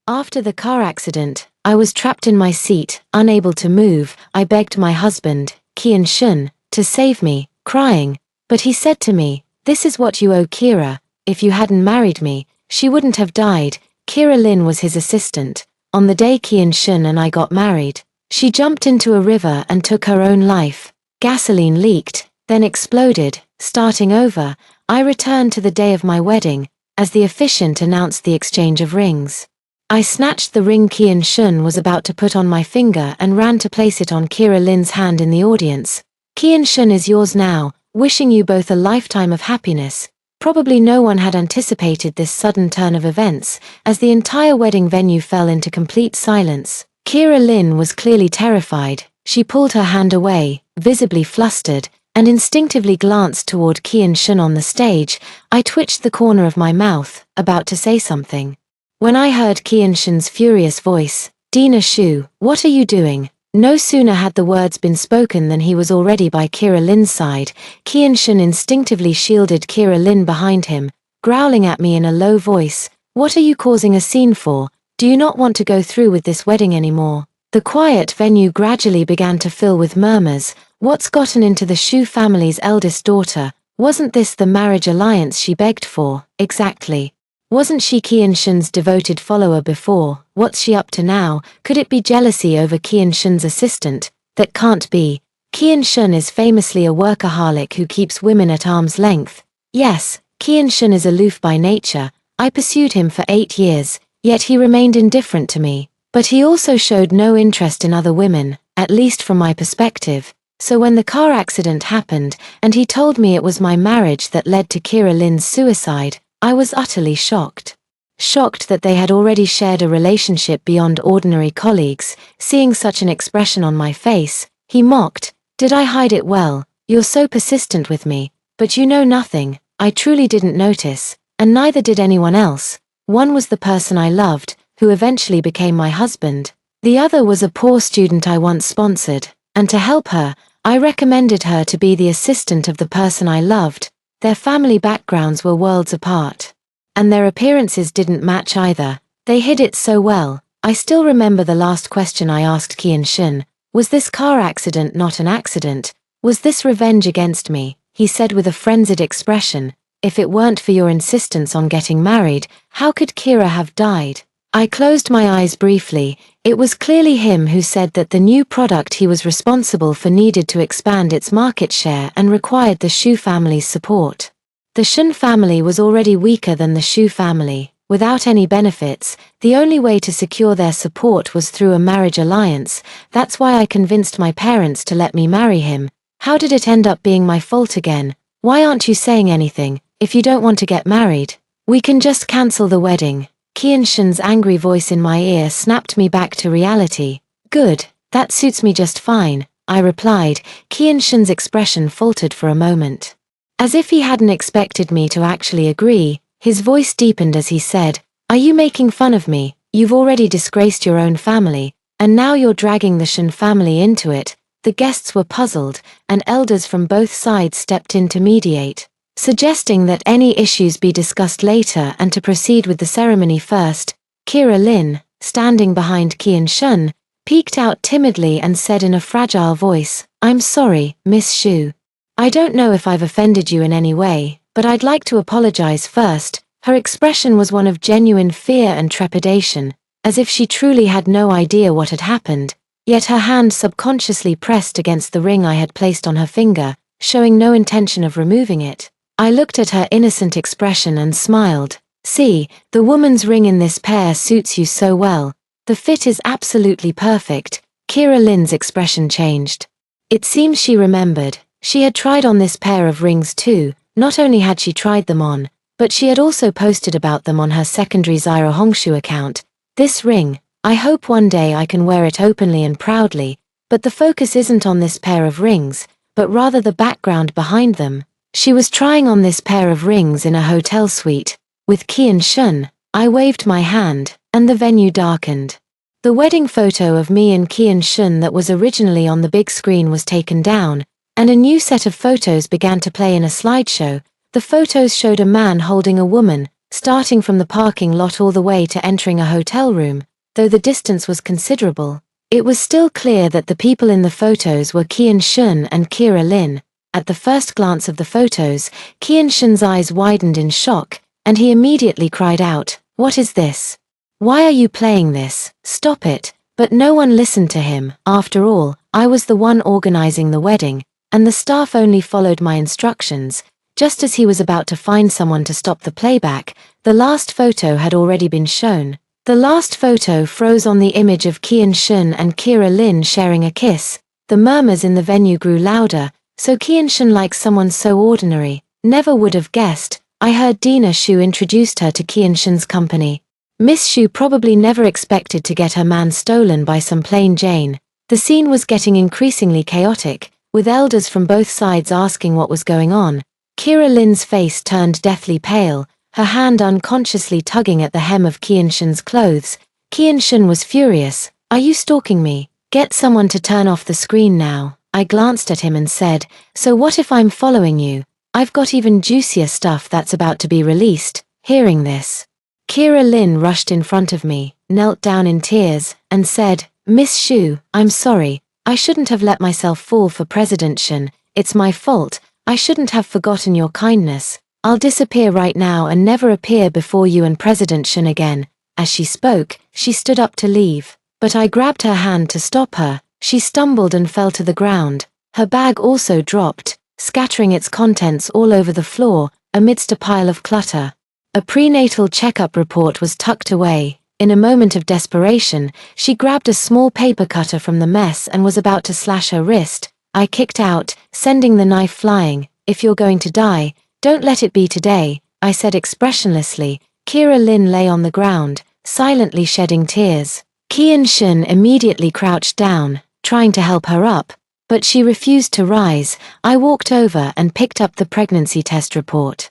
After the car accident, I was trapped in my seat, unable to move. I begged my husband, Kian Shun, to save me, crying, but he said to me, "This is what you owe Kira. If you hadn't married me, she wouldn't have died." Kira Lin was his assistant. On the day Kian Shun and I got married, she jumped into a river and took her own life. Gasoline leaked, then exploded. Starting over, I returned to the day of my wedding, as the officiant announced the exchange of rings. I snatched the ring Kian Shun was about to put on my finger and ran to place it on Kira Lin's hand in the audience. "Kian Shun is yours now, wishing you both a lifetime of happiness." Probably no one had anticipated this sudden turn of events, as the entire wedding venue fell into complete silence. Kira Lin was clearly terrified. She pulled her hand away, visibly flustered, and instinctively glanced toward Kian Shun on the stage. I twitched the corner of my mouth, about to say something. When I heard Kian Shun's furious voice, "Dina Shu, what are you doing?" No sooner had the words been spoken than he was already by Kira Lin's side. Kian Shun instinctively shielded Kira Lin behind him, growling at me in a low voice, "What are you causing a scene for? Do you not want to go through with this wedding anymore?" The quiet venue gradually began to fill with murmurs. What's gotten into the Shu family's eldest daughter? Wasn't this the marriage alliance she begged for? Exactly. Wasn't she Kian Shun's devoted follower before? What's she up to now? Could it be jealousy over Kian Shun's assistant? That can't be. Kian Shun is famously a workaholic who keeps women at arm's length. Yes, Kian Shun is aloof by nature. I pursued him for 8 years, yet he remained indifferent to me. But he also showed no interest in other women, at least from my perspective. So when the car accident happened, and he told me it was my marriage that led to Kira Lin's suicide, I was utterly shocked. Shocked that they had already shared a relationship beyond ordinary colleagues. Seeing such an expression on my face, he mocked, "Did I hide it well? You're so persistent with me, but you know nothing." I truly didn't notice, and neither did anyone else. One was the person I loved, who eventually became my husband. The other was a poor student I once sponsored, and to help her, I recommended her to be the assistant of the person I loved. Their family backgrounds were worlds apart. And their appearances didn't match either. They hid it so well. I still remember the last question I asked Kian Shun. Was this car accident not an accident? Was this revenge against me? He said with a frenzied expression, "If it weren't for your insistence on getting married, how could Kira have died?" I closed my eyes briefly. It was clearly him who said that the new product he was responsible for needed to expand its market share and required the Shu family's support. The Shun family was already weaker than the Shu family. Without any benefits, the only way to secure their support was through a marriage alliance. That's why I convinced my parents to let me marry him. How did it end up being my fault again? Why aren't you saying anything? If you don't want to get married, we can just cancel the wedding. Kian Shun's angry voice in my ear snapped me back to reality. "Good, that suits me just fine," I replied. Kian Shun's expression faltered for a moment. As if he hadn't expected me to actually agree, his voice deepened as he said, "Are you making fun of me? You've already disgraced your own family, and now you're dragging the Shun family into it." The guests were puzzled, and elders from both sides stepped in to mediate, suggesting that any issues be discussed later and to proceed with the ceremony first. Kira Lin, standing behind Kian Shun, peeked out timidly and said in a fragile voice, "I'm sorry, Miss Shu. I don't know if I've offended you in any way, but I'd like to apologize first." Her expression was one of genuine fear and trepidation, as if she truly had no idea what had happened, yet her hand subconsciously pressed against the ring I had placed on her finger, showing no intention of removing it. I looked at her innocent expression and smiled. "See, the woman's ring in this pair suits you so well. The fit is absolutely perfect." Kira Lin's expression changed. It seems she remembered. She had tried on this pair of rings too. Not only had she tried them on, but she had also posted about them on her secondary Zyra Hongshu account. "This ring, I hope one day I can wear it openly and proudly, but the focus isn't on this pair of rings, but rather the background behind them." She was trying on this pair of rings in a hotel suite with Kian Shun. I waved my hand, and the venue darkened. The wedding photo of me and Kian Shun that was originally on the big screen was taken down, and a new set of photos began to play in a slideshow. The photos showed a man holding a woman, starting from the parking lot all the way to entering a hotel room. Though the distance was considerable, it was still clear that the people in the photos were Kyun-shun and Kira Lin. At the first glance of the photos, Kyun-shun's eyes widened in shock, and he immediately cried out, "What is this? Why are you playing this? Stop it." But no one listened to him. After all, I was the one organizing the wedding, and the staff only followed my instructions. Just as he was about to find someone to stop the playback, the last photo had already been shown. The last photo froze on the image of Kyun-shun and Kira Lin sharing a kiss. The murmurs in the venue grew louder. So Kyun-shun, like someone so ordinary, never would have guessed. I heard Dina Shu introduced her to Kyun-shun's company. Miss Shu probably never expected to get her man stolen by some plain Jane. The scene was getting increasingly chaotic, with elders from both sides asking what was going on. Kira Lin's face turned deathly pale, her hand unconsciously tugging at the hem of Kyun-shun's clothes. Kyun-shun was furious. "Are you stalking me? Get someone to turn off the screen now." I glanced at him and said, "So what if I'm following you? I've got even juicier stuff that's about to be released." Hearing this, Kira Lin rushed in front of me, knelt down in tears, and said, "Miss Shu, I'm sorry. I shouldn't have let myself fall for President Shun. It's my fault. I shouldn't have forgotten your kindness. I'll disappear right now and never appear before you and President Shun again." As she spoke, she stood up to leave, but I grabbed her hand to stop her. She stumbled and fell to the ground. Her bag also dropped, scattering its contents all over the floor, amidst a pile of clutter. A prenatal checkup report was tucked away. In a moment of desperation, she grabbed a small paper cutter from the mess and was about to slash her wrist. I kicked out, sending the knife flying. "If you're going to die, don't let it be today," I said expressionlessly. Kira Lin lay on the ground, silently shedding tears. Kyun-shun immediately crouched down, trying to help her up, but she refused to rise. I walked over and picked up the pregnancy test report.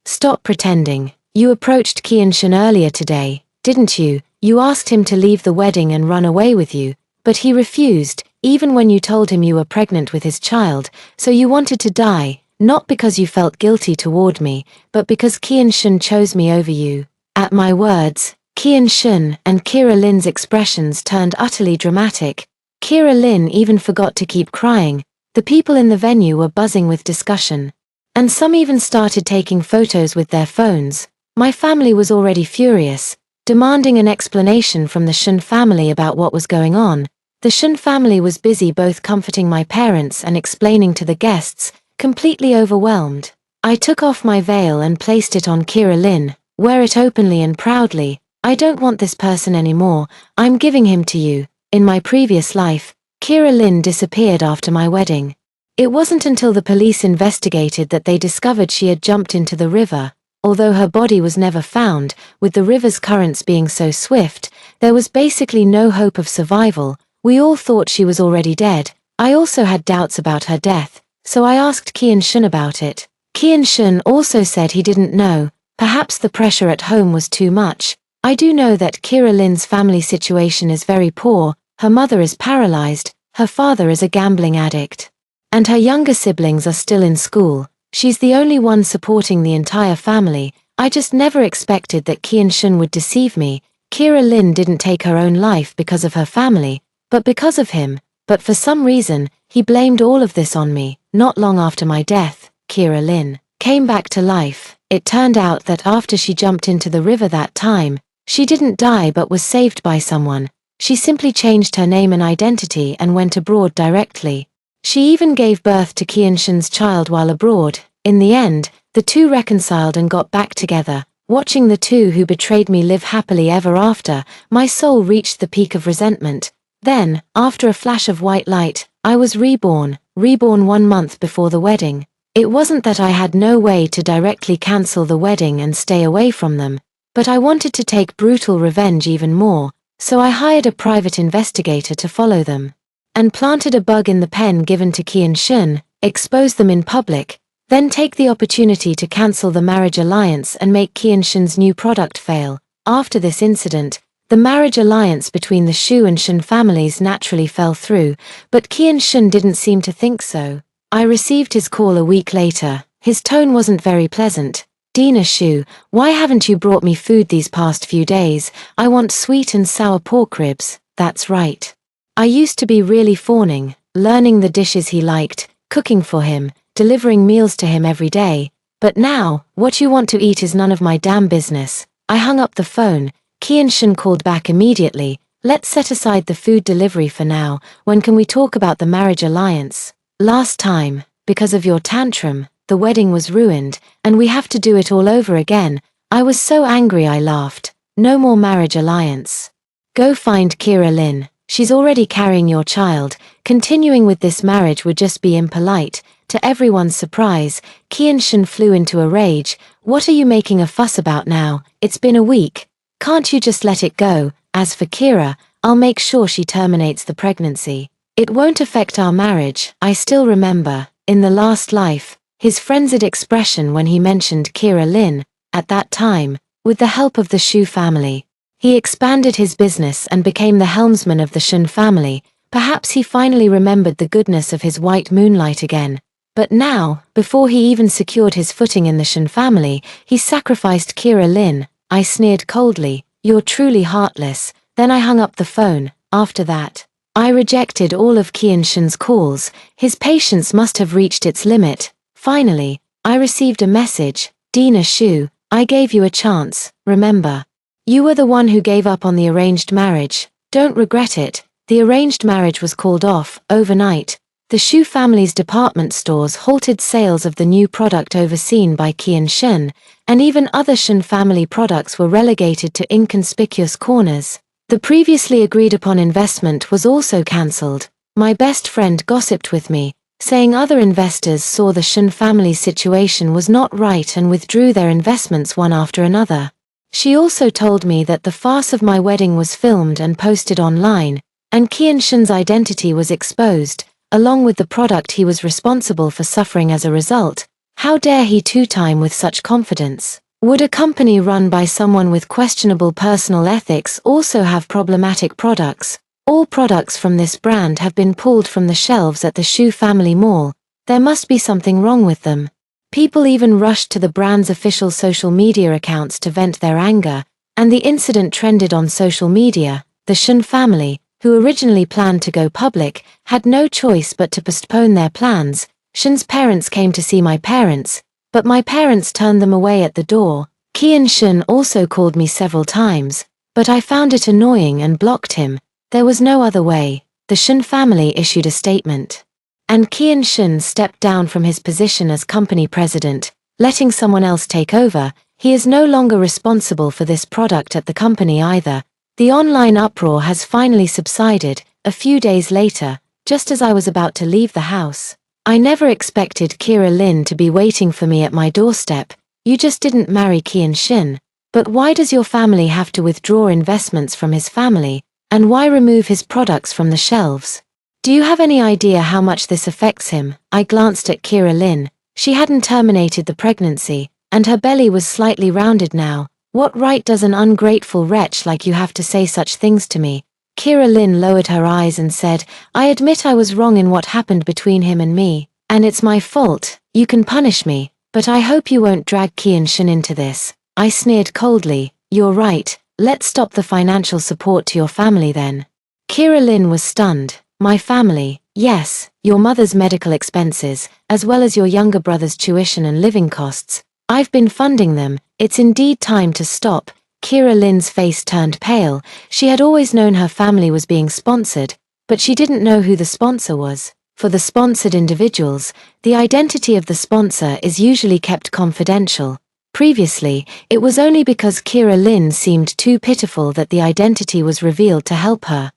"Stop pretending. You approached Kyun-shun earlier today, didn't you? You asked him to leave the wedding and run away with you, but he refused, even when you told him you were pregnant with his child, so you wanted to die, not because you felt guilty toward me, but because Kyun-shun chose me over you." At my words, Kyun-shun and Kira Lin's expressions turned utterly dramatic. Kira Lin even forgot to keep crying. The people in the venue were buzzing with discussion, and some even started taking photos with their phones. My family was already furious, demanding an explanation from the Shun family about what was going on. The Shun family was busy both comforting my parents and explaining to the guests, completely overwhelmed. I took off my veil and placed it on Kira Lin. "Wear it openly and proudly. I don't want this person anymore. I'm giving him to you." In my previous life, Kira Lin disappeared after my wedding. It wasn't until the police investigated that they discovered she had jumped into the river. Although her body was never found, with the river's currents being so swift, there was basically no hope of survival. We all thought she was already dead. I also had doubts about her death, so I asked Kyun-shun about it. Kyun-shun also said he didn't know. Perhaps the pressure at home was too much. I do know that Kira Lin's family situation is very poor. Her mother is paralyzed, her father is a gambling addict, and her younger siblings are still in school. She's the only one supporting the entire family. I just never expected that Kyun-shun would deceive me. Kira Lin didn't take her own life because of her family, but because of him. But for some reason, he blamed all of this on me. Not long after my death, Kira Lin came back to life. It turned out that after she jumped into the river that time, she didn't die but was saved by someone. She simply changed her name and identity and went abroad directly. She even gave birth to Kyun-shun's child while abroad. In the end, the two reconciled and got back together. Watching the two who betrayed me live happily ever after, my soul reached the peak of resentment. Then, after a flash of white light, I was reborn 1 month before the wedding. It wasn't that I had no way to directly cancel the wedding and stay away from them, but I wanted to take brutal revenge even more, so I hired a private investigator to follow them, and planted a bug in the pen given to Kyun-shun, expose them in public, then take the opportunity to cancel the marriage alliance and make Kyun-shun's new product fail. After this incident, the marriage alliance between the Shu and Shun families naturally fell through, but Kyun-shun didn't seem to think so. I received his call a week later. His tone wasn't very pleasant. Dina Shu, why haven't you brought me food these past few days? I want sweet and sour pork ribs. That's right. I used to be really fawning, learning the dishes he liked, cooking for him, delivering meals to him every day. But now, what you want to eat is none of my damn business. I hung up the phone. Qian called back immediately. Let's set aside the food delivery for now. When can we talk about the marriage alliance? Last time, because of your tantrum, the wedding was ruined, and we have to do it all over again. I was so angry I laughed. No more marriage alliance. Go find Kira Lin. She's already carrying your child. Continuing with this marriage would just be impolite. To everyone's surprise, Qian flew into a rage. What are you making a fuss about now? It's been a week. Can't you just let it go? As for Kira, I'll make sure she terminates the pregnancy. It won't affect our marriage. I still remember, in the last life, his frenzied expression when he mentioned Kira Lin. At that time, with the help of the Shu family, he expanded his business and became the helmsman of the Shun family. Perhaps he finally remembered the goodness of his white moonlight again. But now, before he even secured his footing in the Shun family, he sacrificed Kira Lin. I sneered coldly. You're truly heartless. Then I hung up the phone. After that, I rejected all of Qian calls. His patience must have reached its limit. Finally, I received a message. Dina Shu, I gave you a chance, remember? You were the one who gave up on the arranged marriage. Don't regret it. The arranged marriage was called off, overnight. The Shu family's department stores halted sales of the new product overseen by Qian, and even other Shun family products were relegated to inconspicuous corners. The previously agreed upon investment was also cancelled. My best friend gossiped with me, saying other investors saw the Shun family's situation was not right and withdrew their investments one after another. She also told me that the farce of my wedding was filmed and posted online, and Qian identity was exposed, along with the product he was responsible for suffering as a result. How dare he two-time with such confidence? Would a company run by someone with questionable personal ethics also have problematic products? All products from this brand have been pulled from the shelves at the Shu family mall. There must be something wrong with them. People even rushed to the brand's official social media accounts to vent their anger, and the incident trended on social media. The Shun family, who originally planned to go public, had no choice but to postpone their plans. Shun's parents came to see my parents, but my parents turned them away at the door. Qian also called me several times, but I found it annoying and blocked him. There was no other way. The Shun family issued a statement, and Qian stepped down from his position as company president, letting someone else take over. He is no longer responsible for this product at the company either. The online uproar has finally subsided. A few days later, just as I was about to leave the house, I never expected Kira Lin to be waiting for me at my doorstep. You just didn't marry Qian. But why does your family have to withdraw investments from his family, and why remove his products from the shelves? Do you have any idea how much this affects him? I glanced at Kira Lin. She hadn't terminated the pregnancy, and her belly was slightly rounded now. What right does an ungrateful wretch like you have to say such things to me? Kira Lin lowered her eyes and said, I admit I was wrong in what happened between him and me, and it's my fault. You can punish me, but I hope you won't drag Qian into this. I sneered coldly. You're right. Let's stop the financial support to your family then. Kira Lin was stunned. My family? Yes, your mother's medical expenses, as well as your younger brother's tuition and living costs. I've been funding them. It's indeed time to stop. Kira Lin's face turned pale. She had always known her family was being sponsored, but she didn't know who the sponsor was. For the sponsored individuals, the identity of the sponsor is usually kept confidential. Previously, it was only because Kira Lin seemed too pitiful that the identity was revealed to help her.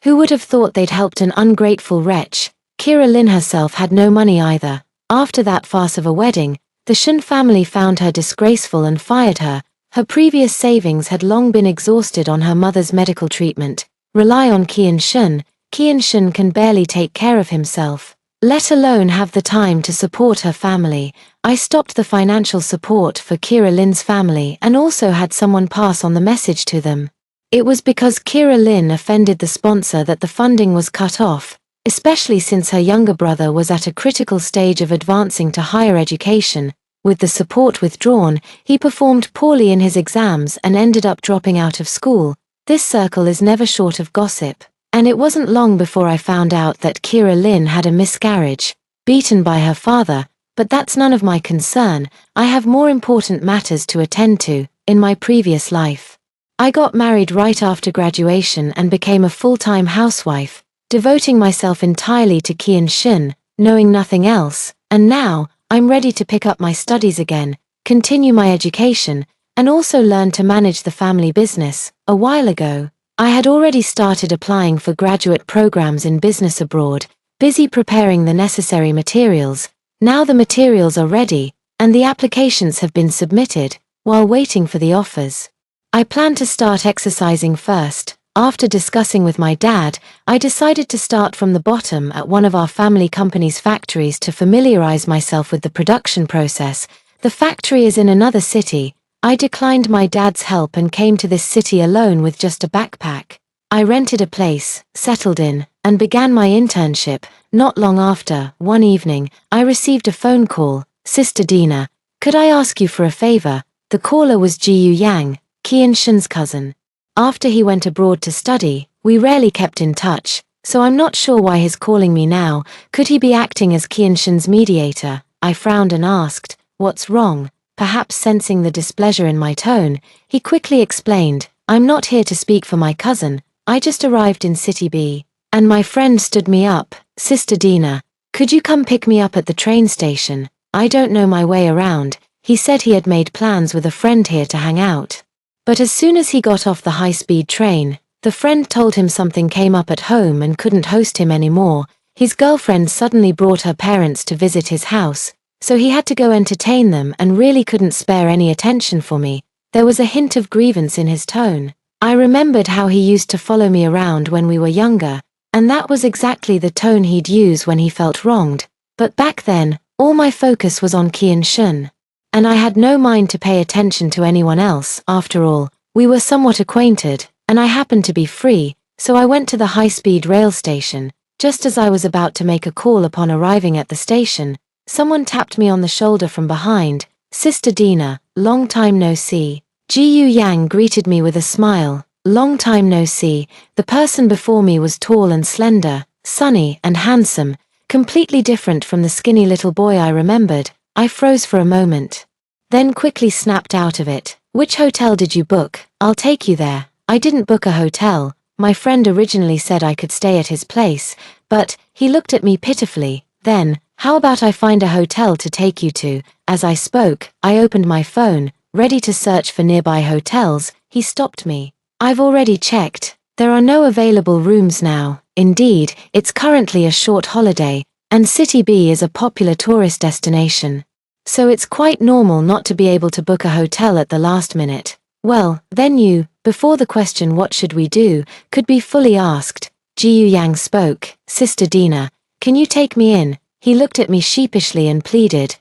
Who would have thought they'd helped an ungrateful wretch? Kira Lin herself had no money either. After that farce of a wedding, the Shun family found her disgraceful and fired her. Her previous savings had long been exhausted on her mother's medical treatment. Rely on Qian. Qian can barely take care of himself, let alone have the time to support her family. I stopped the financial support for Kira Lin's family and also had someone pass on the message to them. It was because Kira Lin offended the sponsor that the funding was cut off, especially since her younger brother was at a critical stage of advancing to higher education. With the support withdrawn, he performed poorly in his exams and ended up dropping out of school. This circle is never short of gossip. And it wasn't long before I found out that Kira Lynn had a miscarriage, beaten by her father, but that's none of my concern. I have more important matters to attend to. In my previous life, I got married right after graduation and became a full-time housewife, devoting myself entirely to Kian Shun, knowing nothing else, and now, I'm ready to pick up my studies again, continue my education, and also learn to manage the family business. A while ago, I had already started applying for graduate programs in business abroad, busy preparing the necessary materials. Now the materials are ready, and the applications have been submitted, while waiting for the offers. I plan to start exercising first. After discussing with my dad, I decided to start from the bottom at one of our family company's factories to familiarize myself with the production process. The factory is in another city. I declined my dad's help and came to this city alone with just a backpack. I rented a place, settled in, and began my internship. Not long after, one evening, I received a phone call. Sister Dina, could I ask you for a favor? The caller was Jiyu Yang, Kian Shun's cousin. After he went abroad to study, we rarely kept in touch, so I'm not sure why he's calling me now. Could he be acting as Kian Shun's mediator? I frowned and asked, what's wrong? Perhaps sensing the displeasure in my tone, he quickly explained, I'm not here to speak for my cousin, I just arrived in City B, and my friend stood me up. Sister Dina, could you come pick me up at the train station? I don't know my way around. He said he had made plans with a friend here to hang out. But as soon as he got off the high-speed train, the friend told him something came up at home and couldn't host him anymore. His girlfriend suddenly brought her parents to visit his house, so he had to go entertain them and really couldn't spare any attention for me. There was a hint of grievance in his tone. I remembered how he used to follow me around when we were younger, and that was exactly the tone he'd use when he felt wronged. But back then, all my focus was on Kian Shun, and I had no mind to pay attention to anyone else. After all, we were somewhat acquainted, and I happened to be free, so I went to the high-speed rail station. Just as I was about to make a call upon arriving at the station, someone tapped me on the shoulder from behind. Sister Dina, long time no see. Jiyu Yang greeted me with a smile. Long time no see. The person before me was tall and slender, sunny and handsome, completely different from the skinny little boy I remembered. I froze for a moment, then quickly snapped out of it. Which hotel did you book? I'll take you there. I didn't book a hotel. My friend originally said I could stay at his place, but he looked at me pitifully. Then, how about I find a hotel to take you to? As I spoke, I opened my phone, ready to search for nearby hotels. He stopped me. I've already checked. There are no available rooms now. Indeed, it's currently a short holiday, and City B is a popular tourist destination. So it's quite normal not to be able to book a hotel at the last minute. Well, then you, before the question what should we do, could be fully asked. Jiyu Yang spoke. Sister Dina, can you take me in? He looked at me sheepishly and pleaded.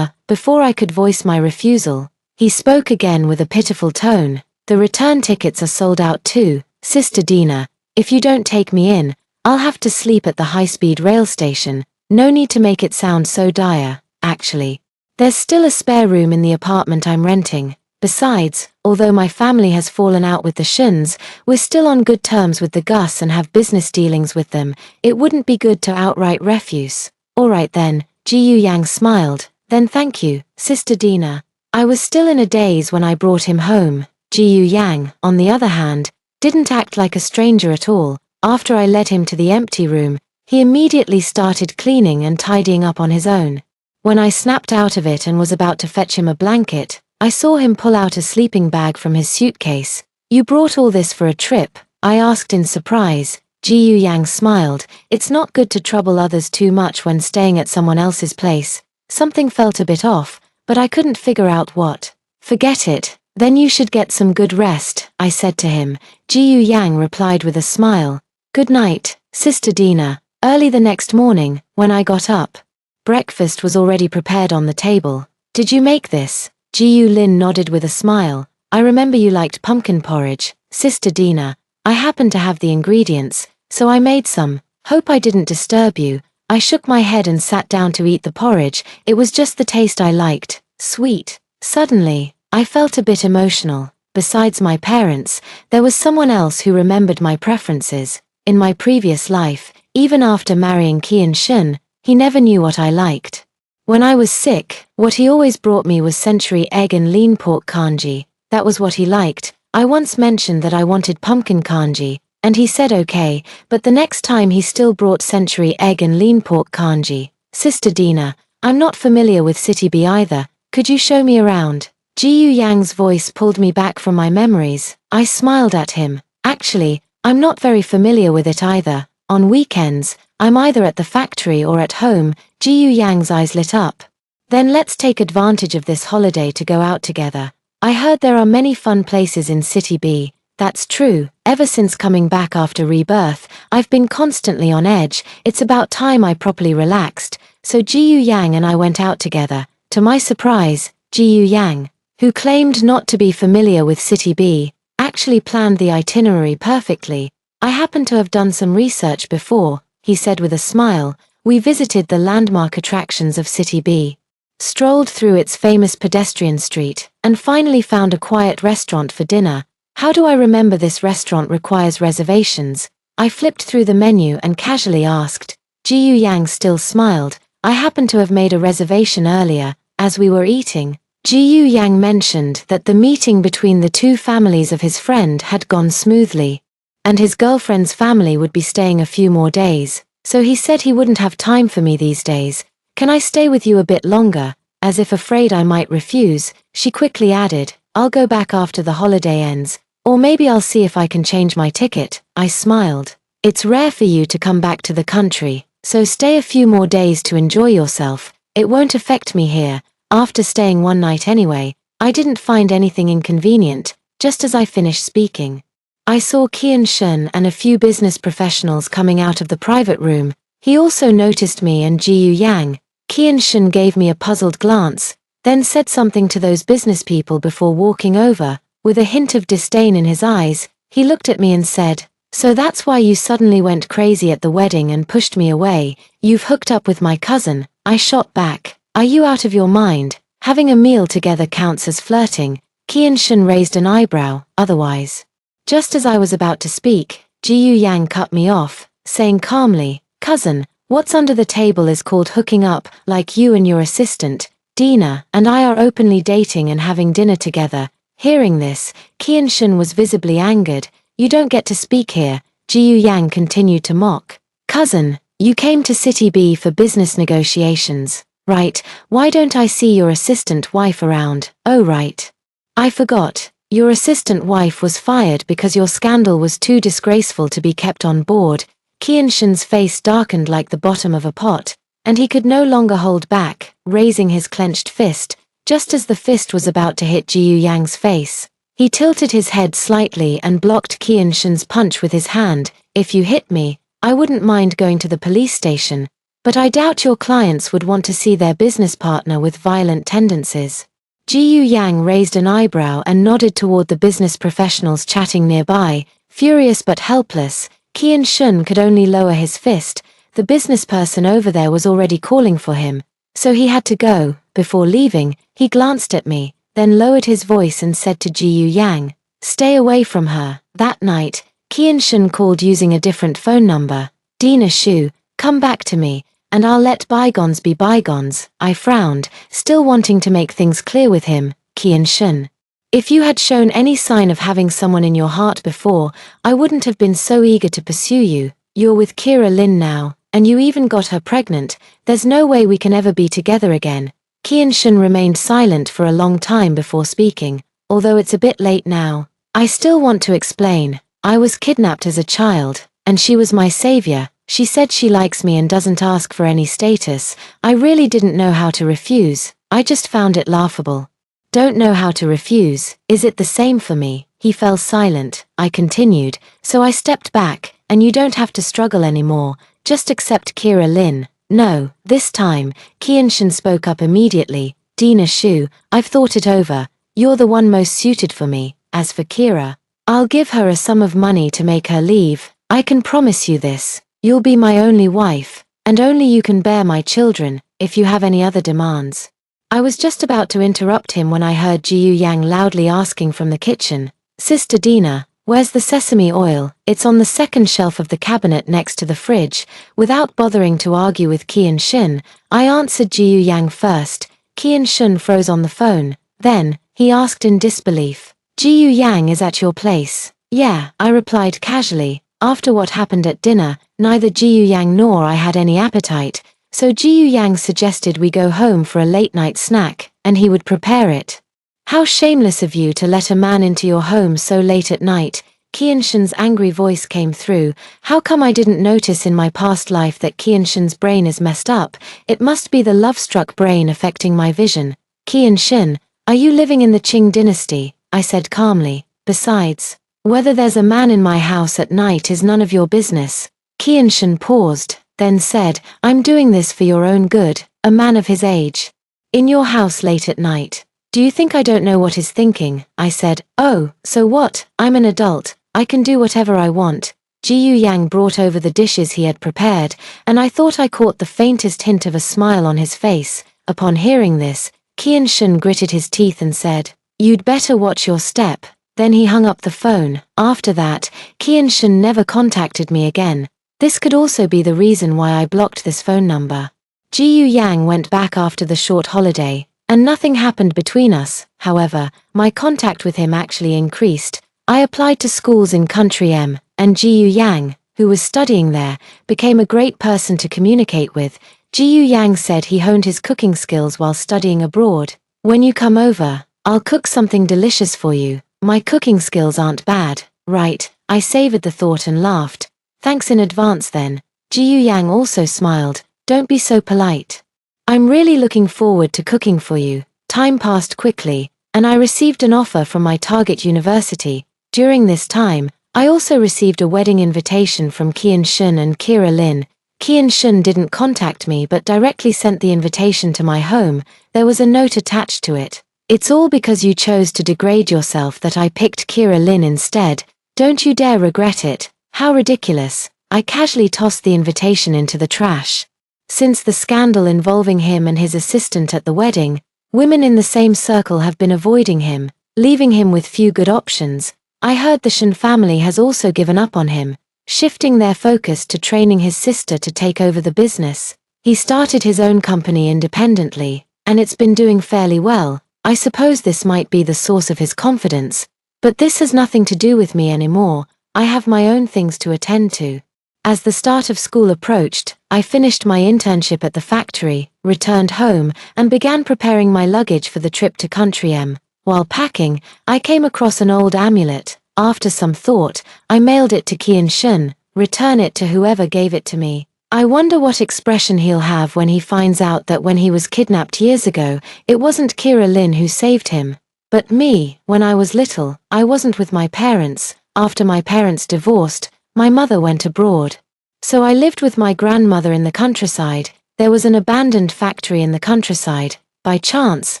Before I could voice my refusal, he spoke again with a pitiful tone. The return tickets are sold out too. Sister Dina, if you don't take me in, I'll have to sleep at the high-speed rail station. No need to make it sound so dire. Actually, there's still a spare room in the apartment I'm renting. Besides, although my family has fallen out with the Shuns, we're still on good terms with the Gus and have business dealings with them. It wouldn't be good to outright refuse. Alright then, Jiyu Yang smiled. Then thank you, Sister Dina. I was still in a daze when I brought him home. Jiyu Yang, on the other hand, didn't act like a stranger at all. After I led him to the empty room, he immediately started cleaning and tidying up on his own. When I snapped out of it and was about to fetch him a blanket, I saw him pull out a sleeping bag from his suitcase. You brought all this for a trip? I asked in surprise. Jiyu Yang smiled. It's not good to trouble others too much when staying at someone else's place. Something felt a bit off, but I couldn't figure out what. Forget it. Then you should get some good rest, I said to him. Jiyu Yang replied with a smile. Good night, Sister Dina. Early the next morning, when I got up, breakfast was already prepared on the table. Did you make this? Jiyu Lin nodded with a smile. I remember you liked pumpkin porridge, Sister Dina. I happened to have the ingredients, so I made some. Hope I didn't disturb you. I shook my head and sat down to eat the porridge. It was just the taste I liked. Sweet. Suddenly, I felt a bit emotional. Besides my parents, there was someone else who remembered my preferences. In my previous life, even after marrying Kian Shun, he never knew what I liked. When I was sick, what he always brought me was century egg and lean pork congee. That was what he liked. I once mentioned that I wanted pumpkin congee, and he said okay, but the next time he still brought century egg and lean pork congee. Sister Dina, I'm not familiar with City B either, could you show me around? Ji Yu Yang's voice pulled me back from my memories. I smiled at him. Actually, I'm not very familiar with it either. On weekends, I'm either at the factory or at home. Ji Yu Yang's eyes lit up. Then let's take advantage of this holiday to go out together. I heard there are many fun places in City B. That's true. Ever since coming back after rebirth, I've been constantly on edge. It's about time I properly relaxed. So Ji Yu Yang and I went out together. To my surprise, Ji Yu Yang, who claimed not to be familiar with City B, actually planned the itinerary perfectly. I happen to have done some research before, he said with a smile. We visited the landmark attractions of City B, strolled through its famous pedestrian street, and finally found a quiet restaurant for dinner. How do I remember this restaurant requires reservations? I flipped through the menu and casually asked. Ji Yu Yang still smiled. I happened to have made a reservation earlier. As we were eating, Ji Yu Yang mentioned that the meeting between the two families of his friend had gone smoothly, and his girlfriend's family would be staying a few more days, so he said he wouldn't have time for me these days. Can I stay with you a bit longer? As if afraid I might refuse, she quickly added, I'll go back after the holiday ends, or maybe I'll see if I can change my ticket. I smiled. It's rare for you to come back to the country, so stay a few more days to enjoy yourself. It won't affect me here. After staying one night anyway, I didn't find anything inconvenient. Just as I finished speaking, I saw Kian Shun and a few business professionals coming out of the private room. He also noticed me and Ji Yu Yang. Kian Shun gave me a puzzled glance, then said something to those business people before walking over. With a hint of disdain in his eyes, he looked at me and said, So that's why you suddenly went crazy at the wedding and pushed me away. You've hooked up with my cousin. I shot back. Are you out of your mind? Having a meal together counts as flirting. Kian Shun raised an eyebrow. Otherwise. Just as I was about to speak, Ji Yu Yang cut me off, saying calmly, Cousin, what's under the table is called hooking up. Like you and your assistant, Dina, and I are openly dating and having dinner together. Hearing this, Kian Shun was visibly angered. You don't get to speak here. Ji Yu Yang continued to mock. Cousin, you came to City B for business negotiations, right? Why don't I see your assistant wife around? Oh right. I forgot. Your assistant wife was fired because your scandal was too disgraceful to be kept on board. Kian Shun's face darkened like the bottom of a pot, and he could no longer hold back, raising his clenched fist. Just as the fist was about to hit Ji Yu Yang's face, he tilted his head slightly and blocked Kian Shun's punch with his hand. If you hit me, I wouldn't mind going to the police station, but I doubt your clients would want to see their business partner with violent tendencies. Ji Yu Yang raised an eyebrow and nodded toward the business professionals chatting nearby. Furious but helpless, Kian Shun could only lower his fist. The business person over there was already calling for him, so he had to go. Before leaving, he glanced at me, then lowered his voice and said to Ji Yu Yang, Stay away from her. That night, Kian Shun called using a different phone number. Dina Shu, come back to me, and I'll let bygones be bygones. I frowned, still wanting to make things clear with him. Kian Shun, if you had shown any sign of having someone in your heart before, I wouldn't have been so eager to pursue you. You're with Kira Lin now, and you even got her pregnant. There's no way we can ever be together again. Kian Shun remained silent for a long time before speaking. Although it's a bit late now, I still want to explain. I was kidnapped as a child, and she was my savior. She said she likes me and doesn't ask for any status. I really didn't know how to refuse. I just found it laughable. Don't know how to refuse. Is it the same for me? He fell silent. I continued, so I stepped back, and you don't have to struggle anymore. Just accept Kira Lin. No, this time, Kian Shun spoke up immediately. Dina Shu, I've thought it over. You're the one most suited for me. As for Kira, I'll give her a sum of money to make her leave. I can promise you this. You'll be my only wife, and only you can bear my children. If you have any other demands, I was just about to interrupt him when I heard Jiyu Yang loudly asking from the kitchen, "Sister Dina, where's the sesame oil? It's on the second shelf of the cabinet next to the fridge." Without bothering to argue with Qian Shun, I answered Jiyu Yang first. Qian Shun froze on the phone. Then, he asked in disbelief, "Jiyu Yang is at your place?" "Yeah," I replied casually. After what happened at dinner, neither Jiyu Yang nor I had any appetite, so Jiyu Yang suggested we go home for a late-night snack, and he would prepare it. "How shameless of you to let a man into your home so late at night." Qian Shun's angry voice came through. "How come I didn't notice in my past life that Qian Shun's brain is messed up? It must be the love-struck brain affecting my vision." "Qian Shun, are you living in the Qing dynasty?" I said calmly. "Besides, whether there's a man in my house at night is none of your business." Qian Shun paused, then said, "I'm doing this for your own good, a man of his age. In your house late at night. Do you think I don't know what he's thinking?" I said, "Oh, so what? I'm an adult. I can do whatever I want." Jiyu Yang brought over the dishes he had prepared, and I thought I caught the faintest hint of a smile on his face. Upon hearing this, Qian Shun gritted his teeth and said, "You'd better watch your step." Then he hung up the phone. After that, Qian Shun never contacted me again. This could also be the reason why I blocked this phone number. Jiyu Yang went back after the short holiday, and nothing happened between us. However, my contact with him actually increased. I applied to schools in Country M, and Jiyu Yang, who was studying there, became a great person to communicate with. Jiyu Yang said he honed his cooking skills while studying abroad. "When you come over, I'll cook something delicious for you. My cooking skills aren't bad, right?" I savored the thought and laughed. "Thanks in advance then." Jiyu Yang also smiled. "Don't be so polite. I'm really looking forward to cooking for you." Time passed quickly, and I received an offer from my target university. During this time, I also received a wedding invitation from Qian Shun and Kira Lin. Qian Shun didn't contact me but directly sent the invitation to my home. There was a note attached to it. "It's all because you chose to degrade yourself that I picked Kira Lin instead. Don't you dare regret it." How ridiculous. I casually tossed the invitation into the trash. Since the scandal involving him and his assistant at the wedding, women in the same circle have been avoiding him, leaving him with few good options. I heard the Shen family has also given up on him, shifting their focus to training his sister to take over the business. He started his own company independently, and it's been doing fairly well. I suppose this might be the source of his confidence, but this has nothing to do with me anymore. I have my own things to attend to. As the start of school approached, I finished my internship at the factory, returned home, and began preparing my luggage for the trip to Country M. While packing, I came across an old amulet. After some thought, I mailed it to Qian Shun. "Return it to whoever gave it to me. I wonder what expression he'll have when he finds out that when he was kidnapped years ago, it wasn't Kira Lin who saved him, but me. When I was little, I wasn't with my parents. After my parents divorced, my mother went abroad. So I lived with my grandmother in the countryside. There was an abandoned factory in the countryside. By chance,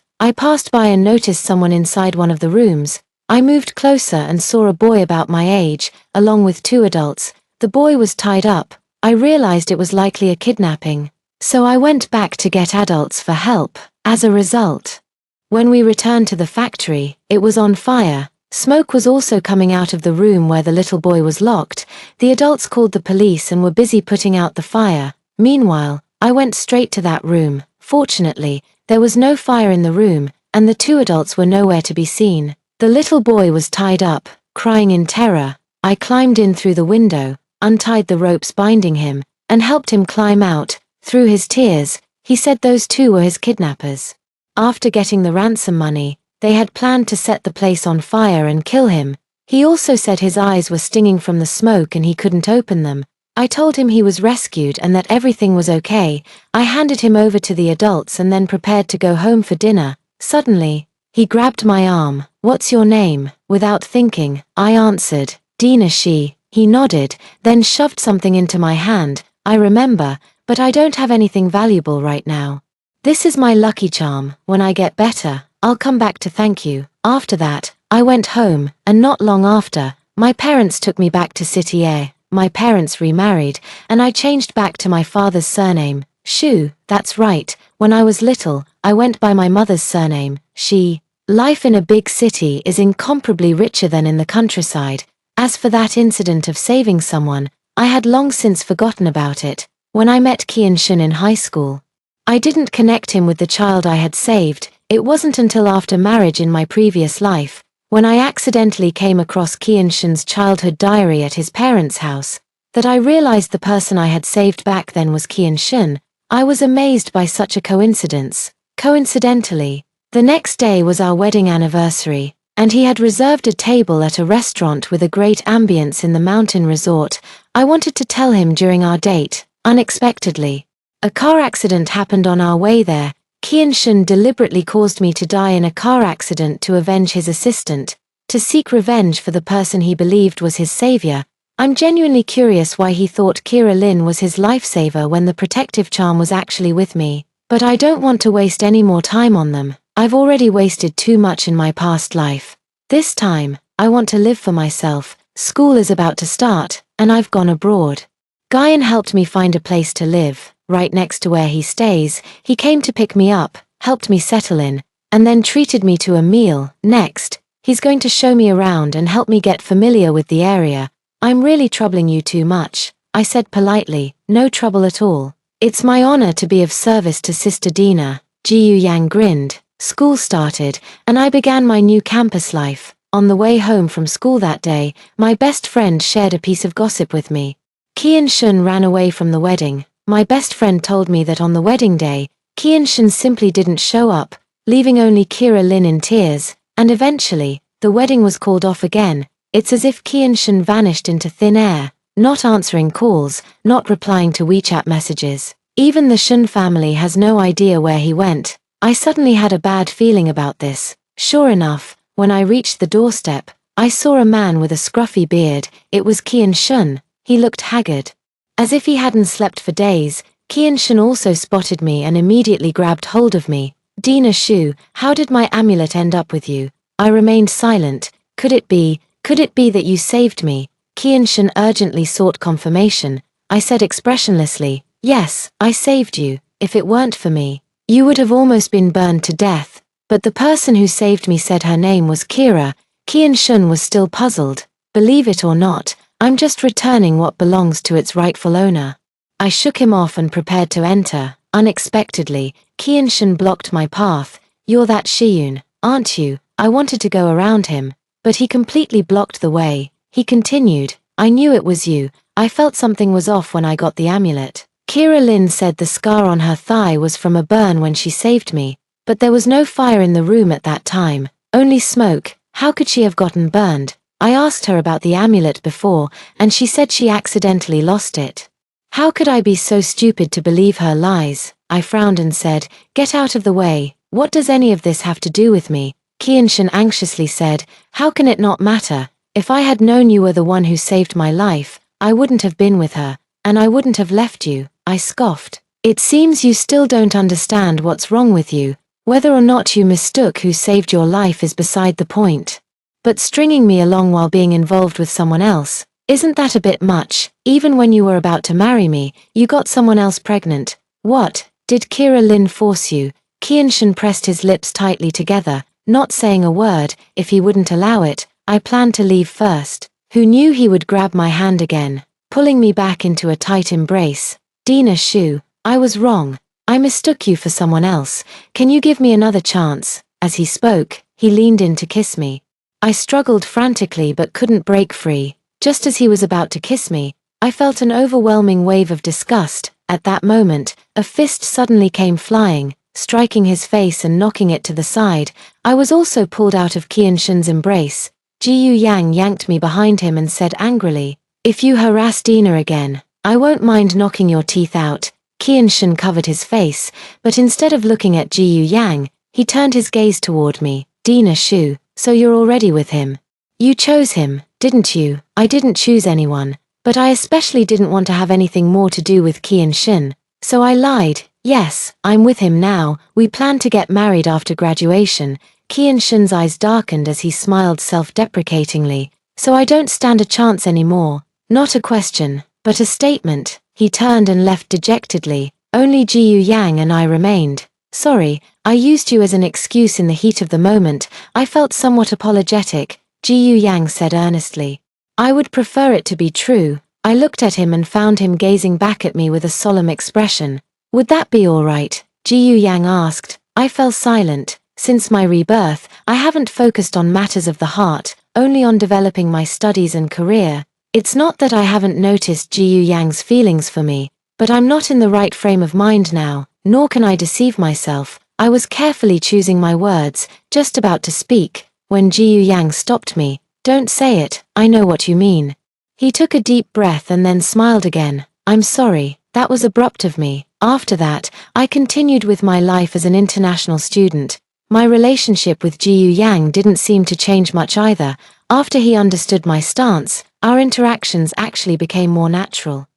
I passed by and noticed someone inside one of the rooms. I moved closer and saw a boy about my age, along with two adults. The boy was tied up. I realized it was likely a kidnapping. So I went back to get adults for help. As a result, when we returned to the factory, it was on fire. Smoke was also coming out of the room where the little boy was locked. The adults called the police and were busy putting out the fire. Meanwhile, I went straight to that room. Fortunately, there was no fire in the room, and the two adults were nowhere to be seen. The little boy was tied up, crying in terror. I climbed in through the window, untied the ropes binding him, and helped him climb out. Through his tears, he said those two were his kidnappers. After getting the ransom money, they had planned to set the place on fire and kill him. He also said his eyes were stinging from the smoke and he couldn't open them. I told him he was rescued and that everything was okay. I handed him over to the adults and then prepared to go home for dinner. Suddenly, he grabbed my arm. "What's your name?" Without thinking, I answered, "Dina Shi." He nodded, then shoved something into my hand. "I remember, but I don't have anything valuable right now. This is my lucky charm. When I get better, I'll come back to thank you." After that, I went home, and not long after, my parents took me back to City A. My parents remarried, and I changed back to my father's surname, Shu, that's right, when I was little, I went by my mother's surname, Shi. Life in a big city is incomparably richer than in the countryside. As for that incident of saving someone, I had long since forgotten about it. When I met Qian-shun in high school, I didn't connect him with the child I had saved. It wasn't until after marriage in my previous life, when I accidentally came across Qian-shun's childhood diary at his parents' house, that I realized the person I had saved back then was Qian-shun. I was amazed by such a coincidence. Coincidentally, the next day was our wedding anniversary, and he had reserved a table at a restaurant with a great ambience in the mountain resort. I wanted to tell him during our date. Unexpectedly, a car accident happened on our way there. Qian-shun deliberately caused me to die in a car accident to avenge his assistant, to seek revenge for the person he believed was his savior. I'm genuinely curious why he thought Kira Lin was his lifesaver when the protective charm was actually with me, but I don't want to waste any more time on them. I've already wasted too much in my past life. This time, I want to live for myself. School is about to start, and I've gone abroad. Guyan helped me find a place to live, right next to where he stays. He came to pick me up, helped me settle in, and then treated me to a meal. Next, he's going to show me around and help me get familiar with the area. I'm really troubling you too much, I said politely. No trouble at all. It's my honor to be of service to Sister Dina. Ji Yang grinned. School started, and I began my new campus life. On the way home from school that day, my best friend shared a piece of gossip with me. Qian-shun ran away from the wedding. My best friend told me that on the wedding day, Qian-shun simply didn't show up, leaving only Kira Lin in tears, and eventually, the wedding was called off again. It's as if Qian-shun vanished into thin air, not answering calls, not replying to WeChat messages. Even the Shun family has no idea where he went. I suddenly had a bad feeling about this. Sure enough, when I reached the doorstep, I saw a man with a scruffy beard. It was Qian-shun. He looked haggard, as if he hadn't slept for days. Qian-shun also spotted me and immediately grabbed hold of me. Dina Shu, how did my amulet end up with you? I remained silent. Could it be that you saved me? Qian-shun urgently sought confirmation. I said expressionlessly, yes, I saved you. If it weren't for me, you would have almost been burned to death. But the person who saved me said her name was Kira. Qian-shun was still puzzled. Believe it or not, I'm just returning what belongs to its rightful owner. I shook him off and prepared to enter. Unexpectedly, Qian-shun blocked my path. You're that Shiyun, aren't you? I wanted to go around him, but he completely blocked the way. He continued, I knew it was you. I felt something was off when I got the amulet. Kira Lin said the scar on her thigh was from a burn when she saved me, but there was no fire in the room at that time, only smoke. How could she have gotten burned? I asked her about the amulet before, and she said she accidentally lost it. How could I be so stupid to believe her lies? I frowned and said, get out of the way. What does any of this have to do with me? Qian-shun anxiously said, how can it not matter? If I had known you were the one who saved my life, I wouldn't have been with her, and I wouldn't have left you. I scoffed. It seems you still don't understand what's wrong with you. Whether or not you mistook who saved your life is beside the point. But stringing me along while being involved with someone else, isn't that a bit much? Even when you were about to marry me, you got someone else pregnant. What? Did Kira Lin force you? Qian-shun pressed his lips tightly together, not saying a word. If he wouldn't allow it, I planned to leave first. Who knew he would grab my hand again, pulling me back into a tight embrace. Dina Shu, I was wrong. I mistook you for someone else. Can you give me another chance? As he spoke, he leaned in to kiss me. I struggled frantically but couldn't break free. Just as he was about to kiss me, I felt an overwhelming wave of disgust. At that moment, a fist suddenly came flying, striking his face and knocking it to the side. I was also pulled out of Qian-shun's embrace. Ji Yang yanked me behind him and said angrily, if you harass Dina again, I won't mind knocking your teeth out. Qian-shun covered his face, but instead of looking at Ji Yang, he turned his gaze toward me. Dina Shu, so you're already with him. You chose him, didn't you? I didn't choose anyone, but I especially didn't want to have anything more to do with Qian-shun, so I lied. Yes, I'm with him now. We plan to get married after graduation. Qian-shun's eyes darkened as he smiled self-deprecatingly. So I don't stand a chance anymore. Not a question, but a statement. He turned and left dejectedly. Only Ji Yu Yang and I remained. Sorry, I used you as an excuse in the heat of the moment. I felt somewhat apologetic, Ji Yu Yang said earnestly. I would prefer it to be true. I looked at him and found him gazing back at me with a solemn expression. Would that be all right? Ji Yu Yang asked. I fell silent. Since my rebirth, I haven't focused on matters of the heart, only on developing my studies and career. It's not that I haven't noticed Ji Yu Yang's feelings for me, but I'm not in the right frame of mind now, nor can I deceive myself. I was carefully choosing my words, just about to speak, when Ji Yu Yang stopped me. Don't say it, I know what you mean. He took a deep breath and then smiled again. I'm sorry, that was abrupt of me. After that, I continued with my life as an international student. My relationship with Ji Yu Yang didn't seem to change much either. After he understood my stance, our interactions actually became more natural.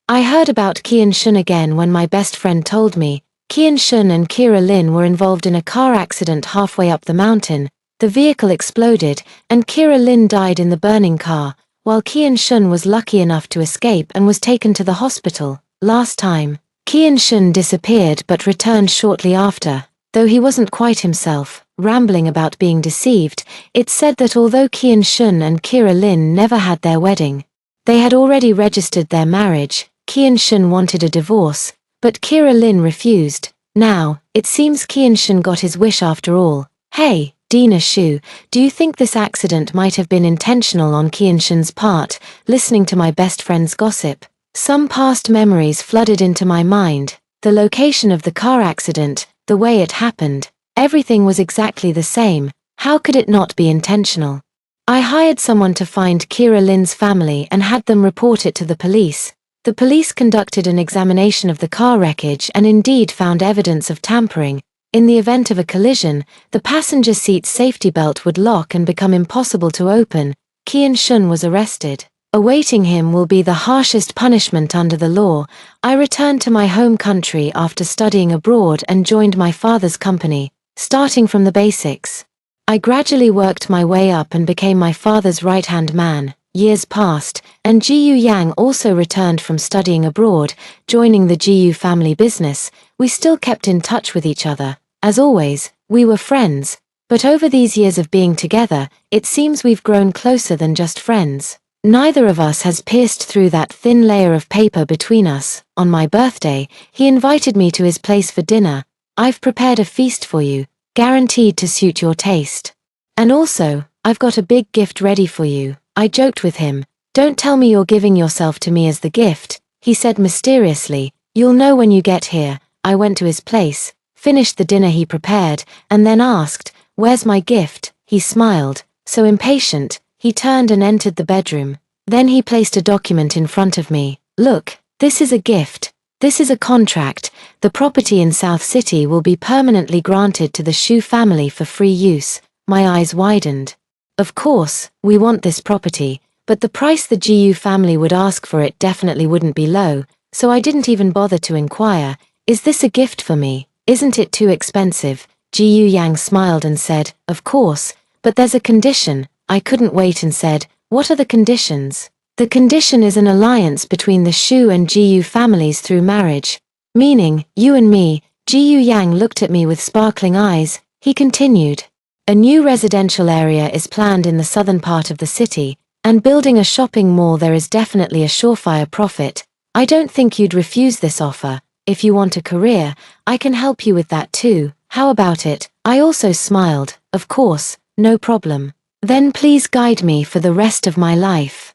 I heard about Qian Shun again when my best friend told me. Qian Shun and Kira Lin were involved in a car accident halfway up the mountain. The vehicle exploded, and Kira Lin died in the burning car, while Qian Shun was lucky enough to escape and was taken to the hospital. Last time, Qian Shun disappeared but returned shortly after. Though he wasn't quite himself, rambling about being deceived, it's said that although Qian Shun and Kira Lin never had their wedding, they had already registered their marriage. Qian Shun wanted a divorce, but Kira Lin refused. Now, it seems Qian Shun got his wish after all. Hey, Dina Shu, do you think this accident might have been intentional on Qian Shun's part? Listening to my best friend's gossip, some past memories flooded into my mind. The location of the car accident, the way it happened, everything was exactly the same. How could it not be intentional? I hired someone to find Kira Lin's family and had them report it to the police. The police conducted an examination of the car wreckage and indeed found evidence of tampering. In the event of a collision, the passenger seat safety belt would lock and become impossible to open. Qian Shun was arrested. Awaiting him will be the harshest punishment under the law. I returned to my home country after studying abroad and joined my father's company, starting from the basics. I gradually worked my way up and became my father's right-hand man. Years passed, and Ji Yu Yang also returned from studying abroad, joining the Ji Yu family business. We still kept in touch with each other. As always, we were friends, but over these years of being together, it seems we've grown closer than just friends. Neither of us has pierced through that thin layer of paper between us. On my birthday, he invited me to his place for dinner. I've prepared a feast for you, guaranteed to suit your taste. And also, I've got a big gift ready for you. I joked with him. Don't tell me you're giving yourself to me as the gift, he said mysteriously. You'll know when you get here. I went to his place, finished the dinner he prepared, and then asked, where's my gift? He smiled, so impatient, he turned and entered the bedroom. Then he placed a document in front of me. Look, this is a gift. This is a contract. The property in South City will be permanently granted to the Shu family for free use. My eyes widened. Of course, we want this property, but the price the Ji Yu family would ask for it definitely wouldn't be low, so I didn't even bother to inquire. Is this a gift for me? Isn't it too expensive? Ji Yu Yang smiled and said, of course, but there's a condition. I couldn't wait and said, what are the conditions? The condition is an alliance between the Shu and Ji Yu families through marriage. Meaning, you and me. Ji Yu Yang looked at me with sparkling eyes. He continued. A new residential area is planned in the southern part of the city, and building a shopping mall there is definitely a surefire profit. I don't think you'd refuse this offer. If you want a career, I can help you with that too. How about it? I also smiled. Of course, no problem. Then please guide me for the rest of my life.